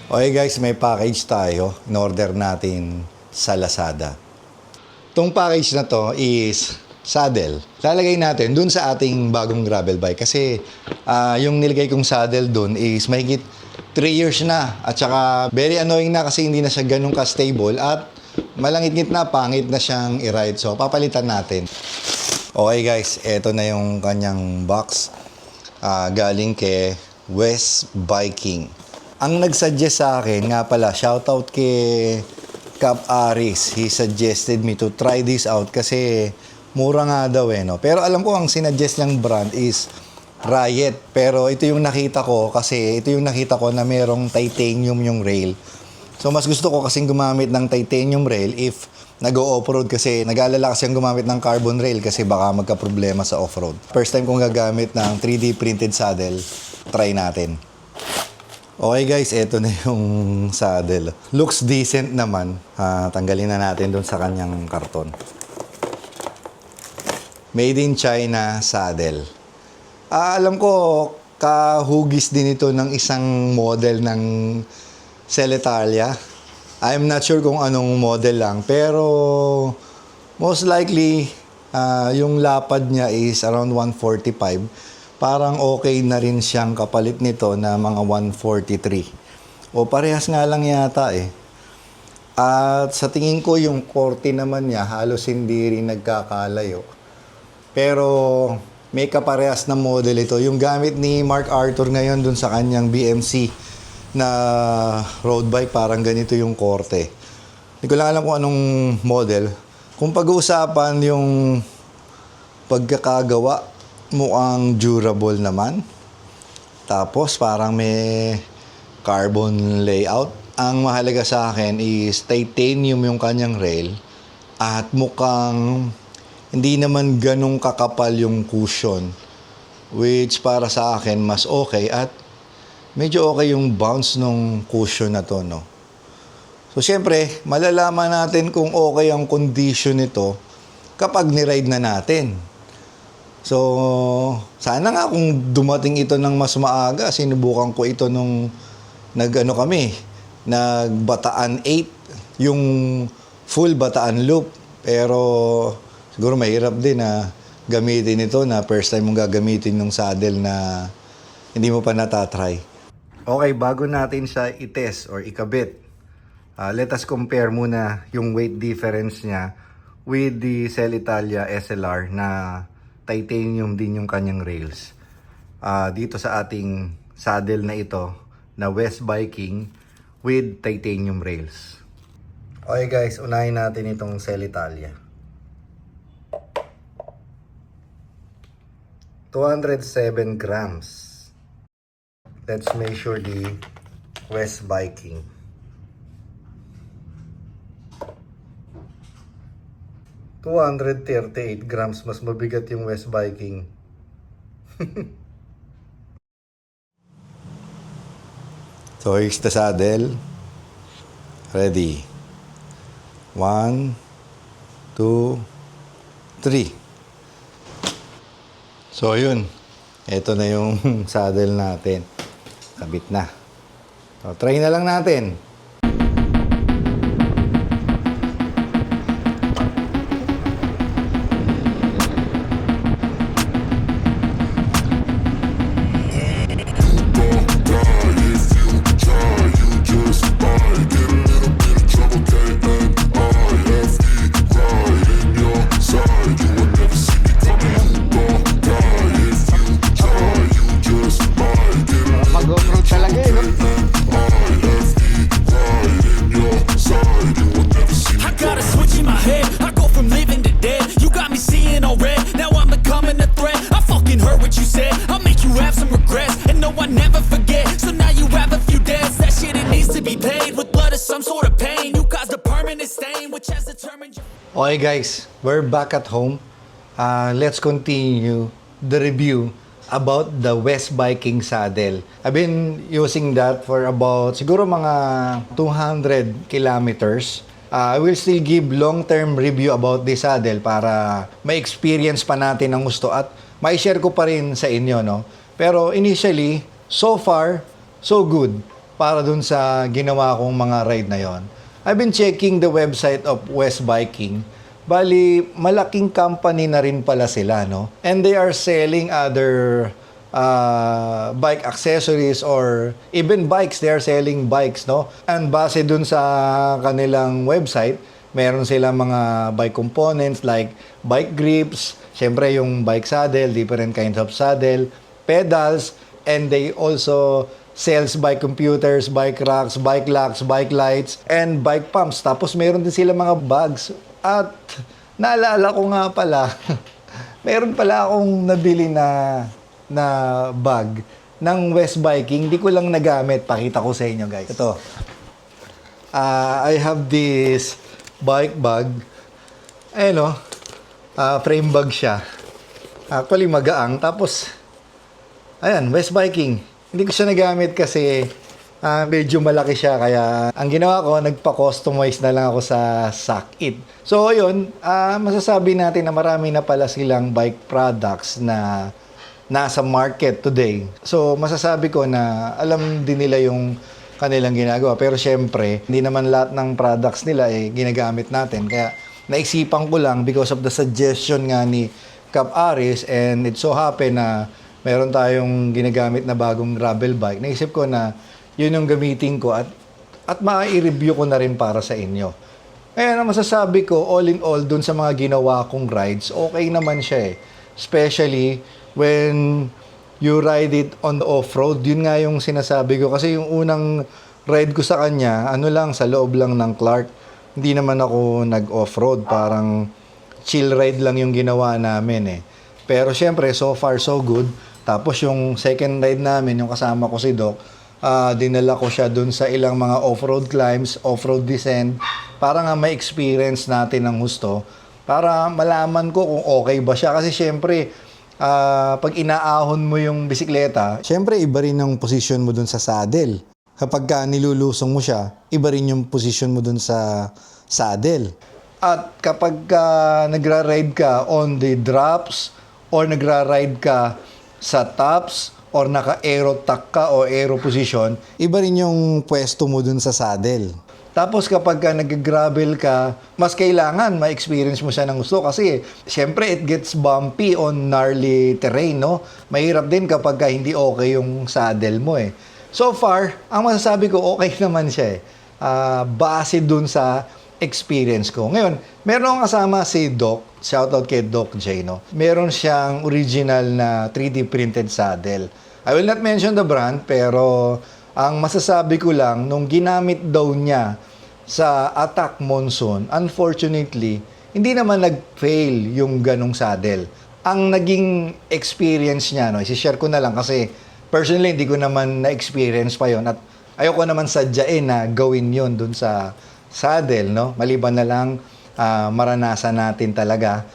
Okay guys, may package tayo. In-order natin sa Lazada. Itong package na to is saddle. Lalagay natin dun sa ating bagong gravel bike kasi yung nilagay kong saddle dun is mahigit 3 years na. At saka very annoying na kasi hindi na siya ganun ka-stable at malangit-ngit na, pangit na siyang i-ride. So papalitan natin. Okay guys, eto na yung kanyang box. Galing kay West Biking. Ang nag-suggest sa akin, nga pala, shoutout kay Cap Aris. He suggested me to try this out kasi mura nga daw no? Pero alam ko ang sinuggest niyang brand is Riot. Pero ito yung nakita ko kasi ito yung nakita ko na merong titanium yung rail. So mas gusto ko kasing gumamit ng titanium rail if nag-o-offroad kasi nag-aalala kasi ang gumamit ng carbon rail kasi baka magka-problema sa offroad. First time kong gagamit ng 3D printed saddle, try natin. Okay guys, eto na yung saddle. Looks decent naman. Tanggalin na natin dun sa kanyang karton. Made in China saddle. Alam ko, kahugis din ito ng isang model ng Celitalia. I'm not sure kung anong model lang. Pero most likely, yung lapad niya is around 145. Parang okay na rin siyang kapalit nito na mga 143. O parehas nga lang yata eh. At sa tingin ko yung korte naman niya halos hindi rin nagkakalayo. Pero may kaparehas na model ito. Yung gamit ni Mark Arthur ngayon dun sa kanyang BMC na road bike, parang ganito yung korte. Hindi ko lang alam kung anong model. Kung pag-uusapan yung pagkakagawa, mukhang durable naman. Tapos parang may carbon layout. Ang mahalaga sa akin is titanium yung kanyang rail. At mukhang hindi naman ganong kakapal yung cushion. Which para sa akin mas okay at medyo okay yung bounce ng cushion na to, no? So syempre, malalaman natin kung okay ang condition nito kapag ni-ride na natin. So, sana nga kung dumating ito ng mas maaga, sinubukan ko ito nung nagbataan 8, yung full bataan loop. Pero siguro mahirap din na gamitin ito na first time mong gagamitin ng saddle na hindi mo pa natatry. Okay, bago natin siya i-test or ikabit, let us compare muna yung weight difference niya with the Celitalia SLR na titanium din yung kanyang rails. Dito sa ating saddle na ito na West Biking with titanium rails. Okay guys, unahin natin itong Celitalia. 207 grams. Let's measure the West Biking. 238 grams. Mas mabigat yung West Biking. So here's the saddle. Ready. 1, 2, 3. So yun. Ito na yung saddle natin. Kabit na. So try na lang natin. Okay guys, we're back at home. Let's continue the review about the West Biking saddle. I've been using that for about siguro mga 200 kilometers. I will still give long-term review about this saddle para ma-experience pa natin ang gusto at ma-share ko pa rin sa inyo, no? Pero initially, so far, so good. para dun sa ginawa kong mga ride na yon. I've been checking the website of West Biking. Bali, malaking company na rin pala sila, no? And they are selling other bike accessories or even bikes. They are selling bikes, no? And base dun sa kanilang website, meron sila mga bike components like bike grips, syempre yung bike saddle, different kinds of saddle, pedals, and they also sells bike computers, bike racks, bike locks, bike lights, and bike pumps. Tapos meron din sila mga bags. At naalala ko nga pala, meron pala akong nabili na bag ng West Biking. Hindi ko lang nagamit. Pakita ko sa inyo, guys. Ito. I have this bike bag. Ayun, no? Frame bag siya. Actually, magaang. Tapos, ayan, West Biking. Hindi ko siya nagamit kasi medyo malaki siya. Kaya ang ginawa ko, nagpa-customize na lang ako sa Sakit. So, yun, masasabi natin na marami na pala silang bike products na nasa market today. So, masasabi ko na alam din nila yung kanilang ginagawa. Pero syempre, hindi naman lahat ng products nila ginagamit natin. Kaya naisipan ko lang because of the suggestion nga ni Cap Aris, and it so happen na meron tayong ginagamit na bagong gravel bike. Naisip ko na yun yung gamitin ko at ma-review ko na rin para sa inyo. Ngayon, ang masasabi ko, all in all, dun sa mga ginawa kong rides, okay naman siya Especially when you ride it on the off-road. Yun nga yung sinasabi ko. Kasi yung unang ride ko sa kanya, sa loob lang ng Clark. Hindi naman ako nag-off-road. Parang chill ride lang yung ginawa namin Pero syempre, so far so good. Tapos yung second ride namin, yung kasama ko si Doc, dinala ko siya dun sa ilang mga off-road climbs, off-road descent, para nga may experience natin ng husto, para malaman ko kung okay ba siya. Kasi syempre, pag inaahon mo yung bisikleta, syempre iba rin ang position mo dun sa saddle. Kapag nilulusong mo siya, iba rin yung position mo dun sa saddle. At kapag nagra-ride ka on the drops, or nagra-ride ka sa tops, or naka-aero tack ka o aero position, iba rin yung pwesto mo dun sa saddle. Tapos kapag nag-gravel ka, mas kailangan ma-experience mo siya ng gusto kasi syempre it gets bumpy on gnarly terrain, no? Mahirap din kapag hindi okay yung saddle mo So far, ang masasabi ko, okay naman siya base dun sa experience ko. Ngayon, meron akong kasama si Doc, shoutout kay Doc J, no? Meron siyang original na 3D printed saddle. I will not mention the brand, pero ang masasabi ko lang, nung ginamit daw niya sa Attack Monsoon, unfortunately, hindi naman nag-fail yung ganong saddle. Ang naging experience niya, no, isi-share ko na lang kasi personally, hindi ko naman na-experience pa yon at ayoko naman sadyain na gawin yon dun sa saddle, no? Maliban na lang maranasan natin talaga.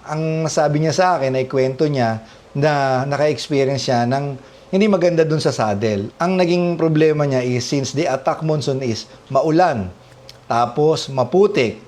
Ang sabi niya sa akin ay kwento niya na naka-experience siya ng hindi maganda dun sa saddle. Ang naging problema niya is since the Attack Monsoon is maulan, tapos maputik,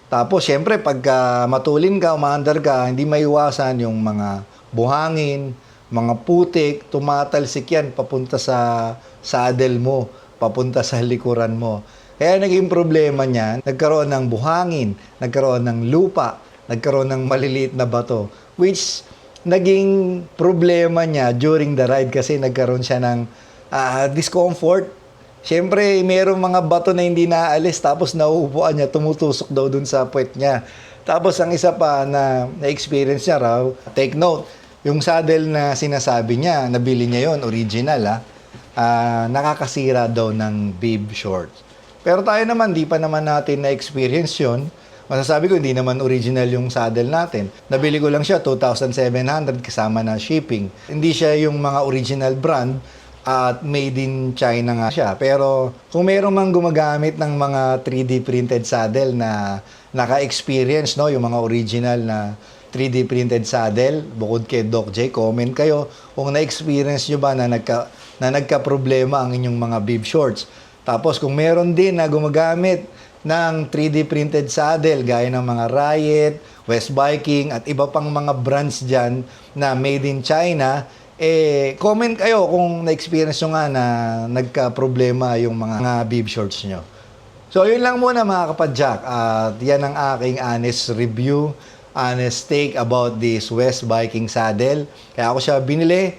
tapos syempre pagka matulin ka, umaandar ka, hindi maiwasan yung mga buhangin, mga putik, tumatalsik yan papunta sa saddle mo, papunta sa likuran mo. Kaya naging problema niya, nagkaroon ng buhangin, nagkaroon ng lupa, nagkaroon ng maliliit na bato, which naging problema niya during the ride kasi nagkaroon siya ng discomfort. Siyempre, mayroong mga bato na hindi naaalis tapos nauupuan niya, tumutusok daw dun sa puwet niya. Tapos ang isa pa na na-experience niya raw, take note, yung saddle na sinasabi niya, nabili niya yon original nakakasira daw ng bib shorts. Pero tayo naman, di pa naman natin na-experience yun. Masasabi ko, hindi naman original yung saddle natin. Nabili ko lang siya, 2,700 kasama na shipping. Hindi siya yung mga original brand at made in China nga siya. Pero kung mayroong mang gumagamit ng mga 3D printed saddle na naka-experience, no, yung mga original na 3D printed saddle, bukod kay Doc J, comment kayo kung na-experience nyo ba na nagka-problema ang inyong mga bib shorts. Tapos kung meron din na gumagamit ng 3D printed saddle gaya ng mga Riot, West Biking at iba pang mga brands dyan na made in China, comment kayo kung na-experience nyo nga na nagka-problema yung mga bib shorts nyo. So, yun lang muna mga kapadyak. At yan ang aking honest review, honest take about this West Viking saddle. Kaya ako siya binili,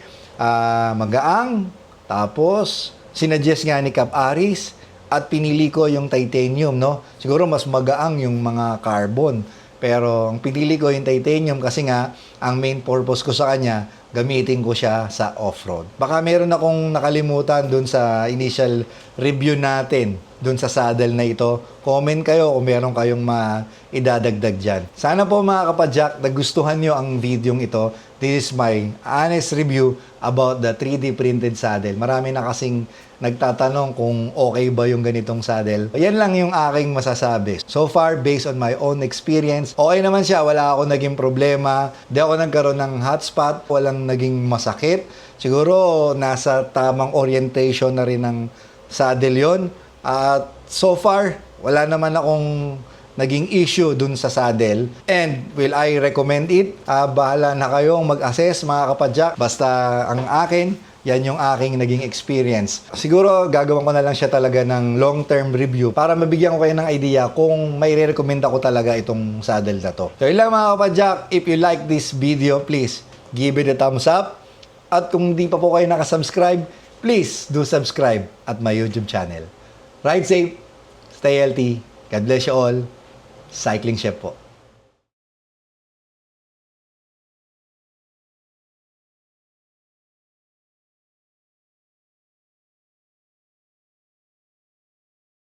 magaang, tapos sinuggest nga ni Cap Aris, at pinili ko yung titanium, no? Siguro mas magaang yung mga carbon. Pero ang pinili ko yung titanium kasi nga, ang main purpose ko sa kanya, gamitin ko siya sa off-road. Baka meron akong nakalimutan dun sa initial review natin, dun sa saddle na ito. Comment kayo kung meron kayong idadagdag dyan. Sana po mga kapadyak, nagustuhan nyo ang video ito. This is my honest review about the 3D printed saddle. Marami na kasing nagtatanong kung okay ba yung ganitong saddle. Yan lang yung aking masasabi. So far, based on my own experience, okay naman siya. Wala ako naging problema. Di ako nagkaroon ng hotspot. Walang naging masakit. Siguro, nasa tamang orientation na rin ng saddle yon. At so far, wala naman akong naging issue dun sa saddle. And will I recommend it? Bahala na kayong mag-assess mga kapadyak. Basta ang akin, yan yung aking naging experience. Siguro gagawin ko na lang siya talaga ng long-term review para mabigyan ko kayo ng idea kung may re-recommend ako talaga itong saddle na to. So yun lang mga kapadyak. If you like this video, please give it a thumbs up. At kung di pa po kayo nakasubscribe, please do subscribe at my YouTube channel. Ride safe, stay healthy, God bless you all. Cycling Chef po.